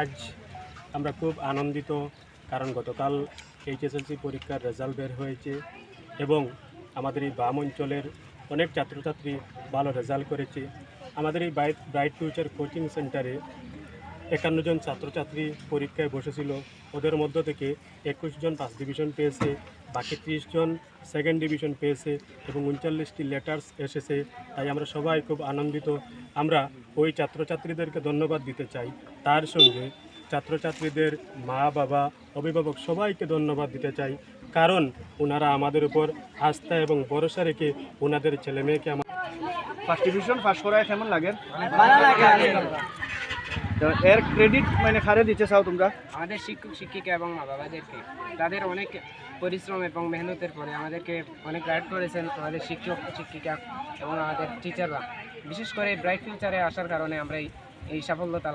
আজ আমরা খুব আনন্দিত, কারণ গতকাল এইচএসএলসি পরীক্ষার রেজাল্ট বের হয়েছে এবং আমাদের এই বাম অঞ্চলের অনেক ছাত্রছাত্রী ভালো রেজাল্ট করেছে। আমাদের এই ব্রাইট ফিউচার কোচিং সেন্টারে 51 জন ছাত্রছাত্রী পরীক্ষায় বসেছিল। ওদের মধ্য থেকে 21 জন ফার্স্ট ডিভিশন পেয়েছে, বাকি 30 জন সেকেন্ড ডিভিশন পেয়েছে এবং 39টি লেটার্স এসেছে। তাই আমরা সবাই খুব আনন্দিত। আমরা ওই ছাত্রছাত্রীদেরকে ধন্যবাদ দিতে চাই, তার সঙ্গে ছাত্রছাত্রীদের মা বাবা অভিভাবক সবাইকে ধন্যবাদ দিতে চাই, কারণ ওনারা আমাদের উপর আস্থা এবং ভরসা রেখে ওনাদের ছেলেমেয়েকে ফার্স্ট ডিভিশন পাস করায় কেমন লাগে? ভালো লাগে। তো এর ক্রেডিট মানে কারে দিতে চাও তোমরা? আমাদের শিক্ষক শিক্ষিকা এবং মা বাবাদেরকে, তাদের অনেক পরিশ্রম এবং মেহনতের পরে আমাদেরকে অনেক গাইড করেছেন আমাদের শিক্ষক শিক্ষিকা এবং আমাদের টিচাররা। বিশেষ করে ব্রাইট ফিউচারে আসার কারণে আমরা এই সাফল্যতা